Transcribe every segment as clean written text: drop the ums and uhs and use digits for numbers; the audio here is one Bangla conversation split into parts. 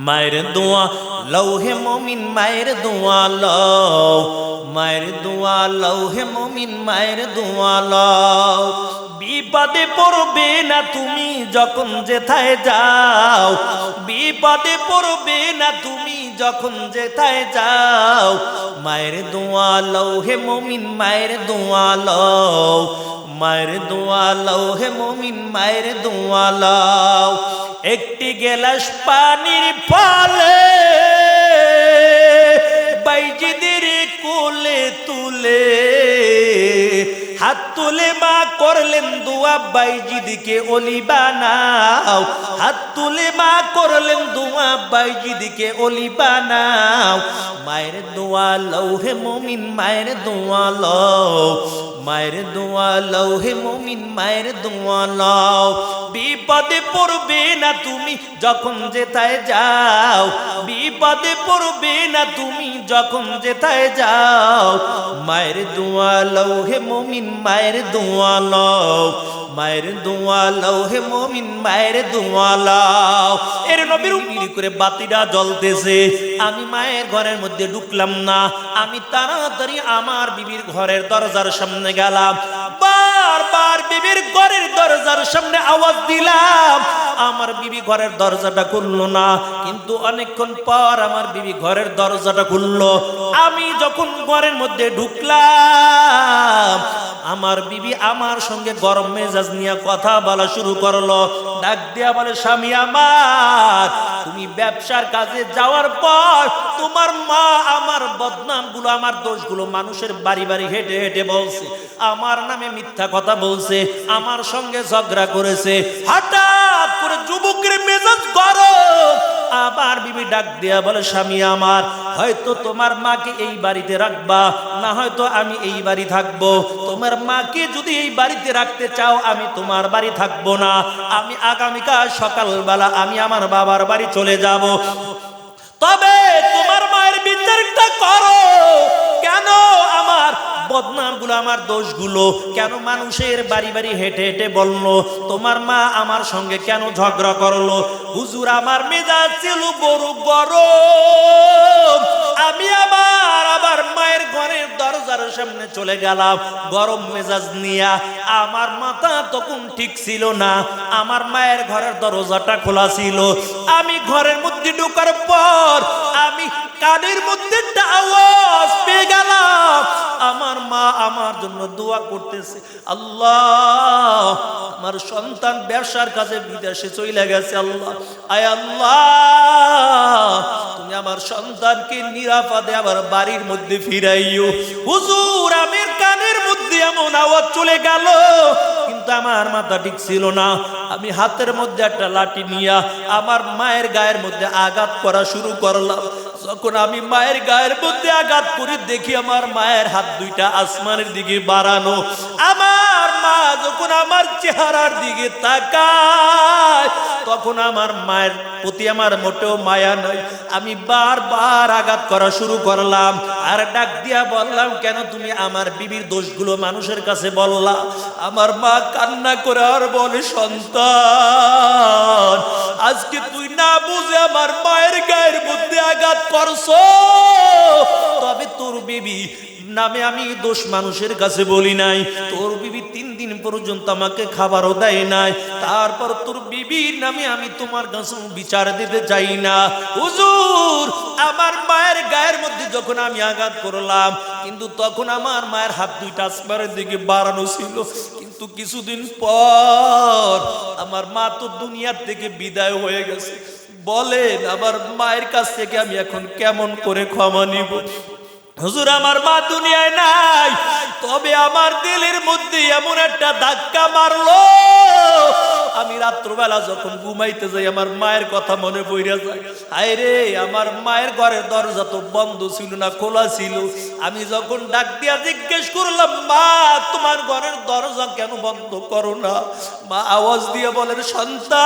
মায়ের দোয়া লও হে মুমিন মায়ের দোয়া লও, মায়ের দোয়া লও হে মুমিন মায়ের দোয়া লও। বিপদে পড়বে না তুমি যখন যেথায় যাও, বিপদে পড়বে না তুমি যখন যেথায় যাও। মায়ের দোয়া লও হে মুমিন মায়ের দোয়া লও, মায়ের দোয়া লও হে মুমিন মায়ের দোয়া লও। একটি গেলাস পানির ফলে বাইজিদের কোলে তুলে হাত তুলে মা করলেন দোয়া বাইজিদকে ওলি বানাও, হাত তুলে মা করলেন দোয়া বাইজিদকে ওলি বানাও। মায়ের দোয়া লও হে মুমিন মায়ের দোয়া লও, মায়ের দোয়া লও হে মুমিন মায়ের দোয়া লও। বিপদে পড়বে না তুমি যখন যেথায় যাও, বিপদে পড়বে না তুমি যখন যেথায় যাও। মায়ের দোয়া লও হে মুমিন মায়ের দোয়া লও, মায়ের দোয়া লও হে মুমিন মায়ের দোয়া লও। এর নবীর উম্মত করে বাতিটা জ্বলতেছে, আমি মায়ের ঘরের মধ্যে ঢুকলাম না, আমি তাড়াতাড়ি আমার বিবির ঘরের দরজার সামনে গেলাম। বারবার বিবির ঘরের দরজার সামনে আওয়াজ দিলাম, আমার বিবি ঘরের দরজাটা খুললো না। কিন্তু অনেকক্ষণ পর আমার বিবি ঘরের দরজাটা খুললো। আমি যখন ঘরের মধ্যে ঢুকলাম, আমার বিবি আমার সঙ্গে গরম মেজাজ নিয়ে কথা বলা শুরু করলো। ডাক দিয়া বলে, স্বামী আমার, তুমি ব্যবসার কাজে যাওয়ার পর তোমার মা আমার বদনামগুলো আমার দোষগুলো মানুষের বাড়ি বাড়ি হেঁটে হেঁটে বলছে, আমার নামে মিথ্যা কথা বলছে, আমার সঙ্গে ঝগড়া করেছে। হঠাৎ করে যুবকের মেজাজ গরম। আবার বিবি ডাক দিয়া বলে, স্বামী আমার, হয়তো তোমার মাকে এই বাড়িতে রাখবা, না হয়তো আমি এই বাড়ি থাকবো। তোমার মাকে যদি এই বাড়িতে রাখতে চাও আমি তোমার বাড়ি থাকবো না, আমি আগামীকাল সকালবেলা আমি আমার বাবার বাড়ি চলে যাব। তবে তোমার মায়ের বিচারটা করো, কেন আমার বদনামগুলো আমার দোষগুলো কেন মানুষের বাড়ি বাড়ি হেঁটে হেঁটে বললো, তোমার মা আমার সঙ্গে কেন ঝগড়া করলো। হুজুর আমার মেজাজ ছিল বড় গরম, আমি আবার মায়ের ঘরের দরজার সামনে চলে গেলাম গরম মেজাজ নিয়া। আমার মাথা তখন ঠিক ছিল না, আমার মায়ের ঘরের দরজাটা খোলা ছিল। আমি ঘরের মধ্যে ঢোকার পর আমি কানের মধ্যে একটা আওয়াজ পেয়ে গেলাম, আমার মা আমার জন্য দোয়া করতেছে, আল্লাহ আমার সন্তান ব্যবসার কাজে বিদেশে চলে গেছে, আল্লাহ আয় আল্লাহ তুমি আমার সন্তানকে নিরাপদে আবার বাড়ির মধ্যে ফিরাইও। হুজুর আমের কানের মধ্যে এমন আওয়াজ চলে গেল, কিন্তু আমার মাথা ঠিক ছিল না। আমি হাতের মধ্যে একটা লাঠি নিয়ে আমার মায়ের গায়ের মধ্যে আঘাত করা শুরু করলাম। যখন আমি মায়ের গায়ের মধ্যে আঘাত করে দেখি আমার মায়ের হাত দুইটা আসমানের দিকে বাড়ানো। আমার মা যখন আমার চেহারার দিকে তাকায় তখন আমার মায়ের প্রতি আমার মোটেও মায়া নাই। আমি বারবার আঘাত করা শুরু করলাম আর ডাক দিয়া বললাম, কেন তুমি আমার বিবির দোষগুলো মানুষের কাছে বললা? আমার মা কান্না করে আর বলে, সন্তান আজকে তুই না বুঝে আমার মায়ের গায়ের মধ্যে আঘাত করছো, তবে তোর বিবি নামে আমি দোষ মানুষের কাছে বলি নাই। তোর বিবি 3 দিন পর্যন্ত আমাকে খাবারও দেয় নাই, তারপর তোর বিবির নামে আমি তোমার কাছে বিচার দিতে চাই না। হুজুর আমার মায়ের গায়ের মধ্যে যখন আমি আঘাত করলাম, কিন্তু তখন আমার মায়ের হাত দুইটা আসমানের দিকে বাড়ানো ছিল। কিন্তু কিছুদিন পর আমার মা তো দুনিয়ার থেকে বিদায় হয়ে গেছে। বলেন আমার মায়ের কাছ থেকে আমি এখন কেমন করে ক্ষমা নিব? হুজুর আমার মা দুনিয়ায় নাই, তবে আমার দিলের মধ্যে এমন একটা ধাক্কা মারলো, আমি রাত্রবেলা যখন ঘুমাইতে যাই আমার মায়ের কথা মনে পড়ে যায়। হায় রে, আমার মায়ের ঘরের দরজা তো বন্ধ ছিল না, খোলা ছিল। আমি যখন ডাক দিয়া জিজ্ঞেস করলাম, মা তোমার ঘরের দরজা কেন বন্ধ করো না? মা আওয়াজ দিয়ে বলেন, সন্তান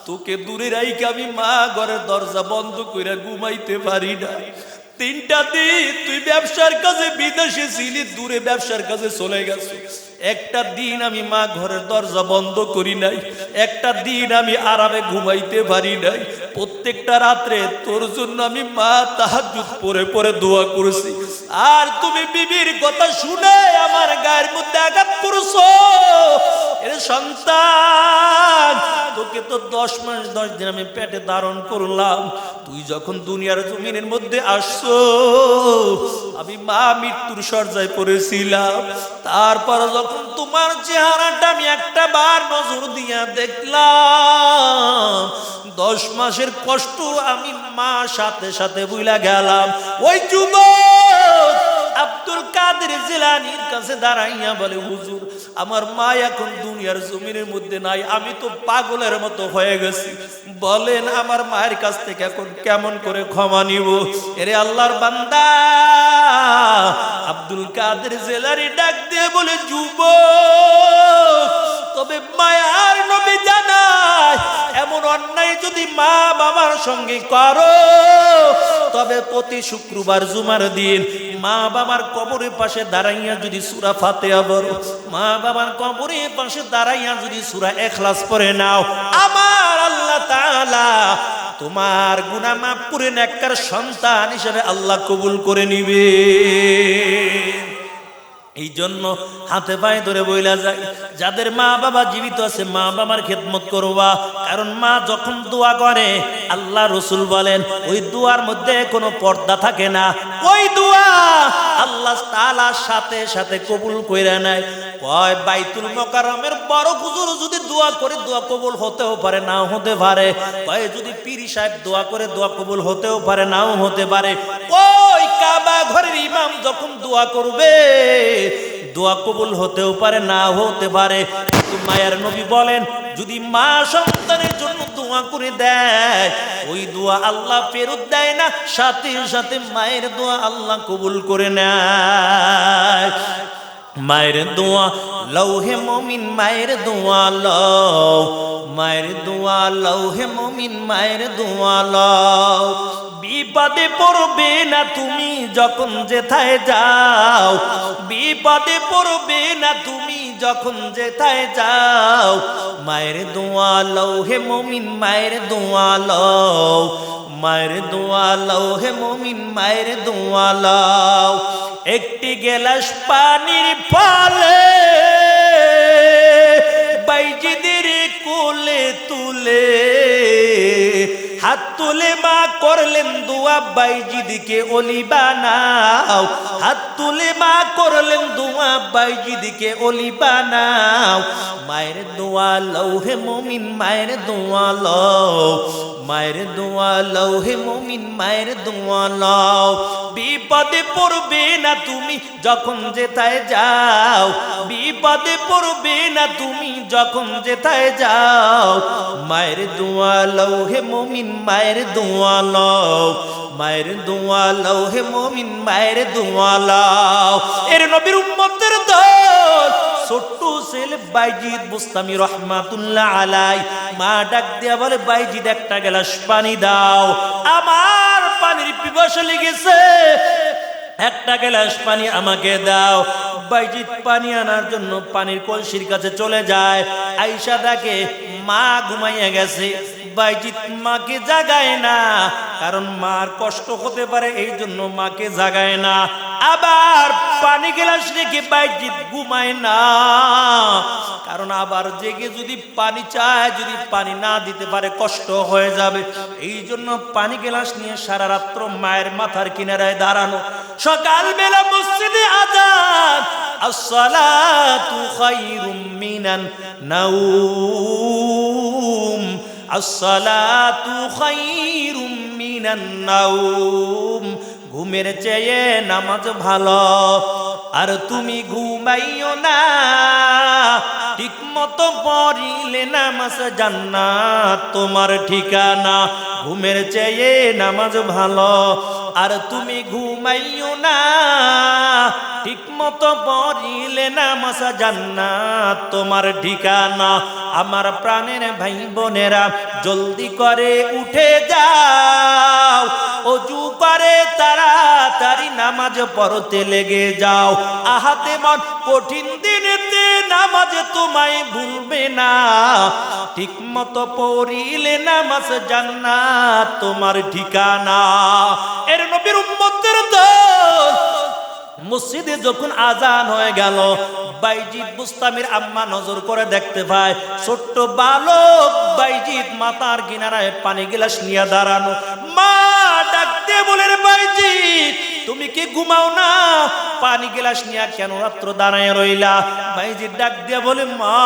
তোকে দূরে রাইকে আমি মা ঘরের দরজা বন্ধ কইরা ঘুমাইতে পারি না। 3টা দিন তুই ব্যবসার কাজে বিদেশে ছিলি, দূরে ব্যবসার কাজে চলে গেছো। একটা দিন আমি মা ঘরের দরজা বন্ধ করি নাই, একটা দিন আমি আরামে ঘুমাইতে পারি নাই। প্রত্যেকটা রাত্রে তোর জন্য আমি মা তাহাজ্জুদ পড়ে পড়ে দোয়া করেছি, আর তুমি বিবির কথা শুনে আমার গায়ের মধ্যে আঘাত করছো। এর সন্তান, তোকে তো 10 মাস 10 দিন আমি পেটে ধারণ করলাম, তুই যখন দুনিয়ার জমিনের মধ্যে আসছো আমি মা মৃত্যুর শয্যায় পড়েছিলাম। তারপর যখন তোমার চেহারাটা আমি একটা বার নজর দিয়া দেখলাম, 10 মাসের কষ্ট আমি মা সাথে সাথে ভুলা গেলাম। ওই যুবক আব্দুল কাদের জিলানীর কাছে দাঁড়াইয়া বলে, হুজুর আমার মা এখন দুনিয়ার জমিনের মধ্যে নাই, আমি তো পাগলের মতো হয়ে গেছি, বলেন আমার মায়ের কাছ থেকে এখন কেমন করে ক্ষমা নিব? এরে আল্লাহর বান্দা আব্দুল কাদের জিলানী ডাক দিয়ে বলে, যুবক তবে মায়ার নবী জানায় এমন অন্যায় যদি মা বাবার সঙ্গে করো, তবে প্রতি শুক্রবার জুমার দিন মা বাবার কবরের পাশে দাঁড়াইয়া যদি সূরা ফাতিহা পড়ো, মা বাবার কবরের পাশে দাঁড়াইয়া যদি সূরা ইখলাস পড়ে নাও, আমার আল্লাহ তাআলা তোমার গুনাহ মাফ করে নেককার সন্তান হিসেবে আল্লাহ কবুল করে নিবে। এই জন্য হাতে পায়ে ধরে বইলা যায়, যাদের মা বাবা জীবিত আছে মা বাবার খেদমত করবা, কারণ মা যখন দোয়া করে আল্লাহ রসুল বলেন ওই দোয়ার মধ্যে কোনো পর্দা থাকে না, ওই দোয়া আল্লাহ তাআলার সাথে সাথে কবুল কইরা নেয়। কয় বাইতুল মুকাররমের বড় হুজুর যদি দোয়া করে দোয়া কবুল হতেও পারে নাও হতে পারে, কয় যদি পীর সাহেব দোয়া করে দোয়া কবুল হতেও পারে নাও হতে পারে, ওই কাবা ঘরের ইমাম যখন দোয়া করবে দোয়া কবুল হতেও পারে না হতে পারে। কিন্তু মায়ের নবী বলেন যদি মা সন্তানের জন্য দোয়া করে দেয় ওই দোয়া আল্লাহ ফেরত দেয় না, সাথে সাথে মায়ের দোয়া আল্লাহ কবুল করে নেয়। মায়ের দোয়া লও হে মুমিন, মায়ের দোয়া লও, মায়ের দোয়া লও হে মুমিন, মায়ের দোয়া লও। বিপদে পড়বে না তুমি যখন যেথায় যাও, বিপদে পড়বে না তুমি যখন যেথায় যাও, মায়ের দোয়া লও হে মুমিন, মায়ের দোয়া লও, মায়ের দোয়া লও হে মুমিন, মায়ের দোয়া লও। একটি গেলাস পানির ফলে বাইজিদের কোলে তুলে হাত তুলে মা করলেন দোয়া, বাইজিদকে ওলি বানাও, হাত তুলে মা করলেন দোয়া, বাইজিদকে ওলি বানাও। মায়ের দোয়া লও হে মুমিন, মায়ের দোয়া লও, মায়ের দোয়া লও হে মুমিন, মায়ের দোয়া লও। বিপদে পড়বে না তুমি যখন যেথায় যাও, বিপদে পড়বে না তুমি যখন যেথায় যাও, মায়ের দোয়া লও হে মুমিন, মায়ের দোয়া লও, মায়ের দোয়া লও হে মুমিন, মায়ের দোয়া লও। এর নবীর উম্মতের দল ছোট্ট ছেলে বাইজিদ বুস্তামি রহমাতুল্লাহ আলাই, মা ডাক দিয়া বলে বাইজিদ একটা গ্লাস পানি দাও, আমার পানির পিপাসা লেগেছে, একটা গ্লাস পানি আমাকে দাও। বাইজিদ পানি আনার জন্য পানির কলসির কাছে চলে যায়, আয়েশা ডাকে মা ঘুমাইয়া গেছে। বাইজিদ মাকে জাগায় না, কারণ মার কষ্ট হতে পারে এই জন্য মাকে জাগায় না। আবার পানি গ্লাস রেখে বাইজিদ ঘুমায় না, কারণ আবার জেগে যদি পানি চায়, যদি পানি না দিতে পারে কষ্ট হয়ে যাবে, এই জন্য পানি গ্লাস নিয়ে সারা রাত্র মায়ের মাথার কিনারায় দাঁড়ানো। সকালবেলা মসজিদে আযান, আসসালাতু খায়রুম মিনান নাওম, আসসালাতু খায়রুম মিনান নাওম। ঘুমের চেয়ে নামাজ ভালো, আর তুমি ঘুমাইও না, ঠিক মতো পড়িলে নামাজ জান্নাত তোমার ঠিকানা। ঘুমের চেয়ে নামাজ ভালো, আর তুমি ঘুমাইও না, ঠিক মতো পড়িলে নামাজ জান্নাত তোমার ঠিকানা। আমার প্রাণের ভাই বোনেরা জলদি করে উঠে যাও, ওযু করে তাড়াতাড়ি নামাজ পড়তে লেগে যাও। আহাতে মন কঠিন দিনেতে নামাজে তোমায় ভুলবে না, ঠিক মতো পড়িলে নামাজ জান্নাত তোমার ঠিকানা। এর নবীর উম্মতের দল মসজিদে যখন আজান হয়ে গেল, বাইজিদ বুস্তামির আম্মা নজর করে দেখতে পায় ছোট্ট বালক বাইজিদ মাথার কিনারায় পানি গ্লাস নিয়ে দাঁড়ানো। মা ডাক দিয়ে বলে, রে বাইজিদ তুমি কি ঘুমাও না? পানি গ্লাস নিয়ে কেন রাত্র দাঁড়ায় রইলা? বাইজিদ ডাক দিয়ে বলে, মা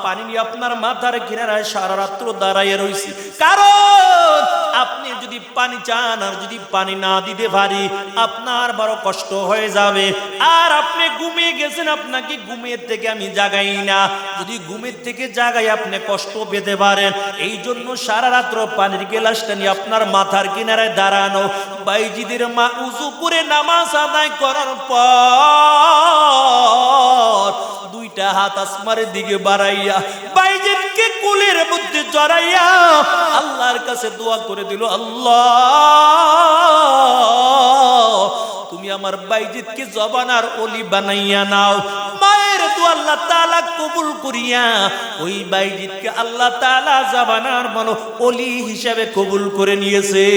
পানি নিয়ে আপনার মাথার কিনারায় সারা রাত্র দাঁড়ায় রইছি, কারণ আপনি যদি পানি চান আর যদি পানি না দিতে পারি আপনার বড় কষ্ট হয়ে যাবে। আর আপনি ঘুমিয়ে গেছেন, আপনাকে ঘুমের থেকে আমি জাগাই না, যদি ঘুমের থেকে জাগাই আপনি কষ্ট পেতে পারেন। এই জন্য সারা রাত্র পানির গ্লাসটা নিয়ে আপনার মাথার কিনারায় দাঁড়ানো। বাইজিদের মা উযু করে নামাজ আদায় করার পর দুইটা হাত আসমানের দিকে বাড়াইয়া বাইজিদকে কোলের মধ্যে জড়াইয়া আল্লাহর কাছে দোয়া করে দিল, আল্লাহ তুমি আমার বাইজিদকে জবানার ওলি বানাইয়া নাও। মায়ের দোয়া আল্লাহ তাআলা কবুল করিয়া ওই বাইজিদকে আল্লাহ তাআলা জবানার ওলি হিসাবে কবুল করে নিয়েছে।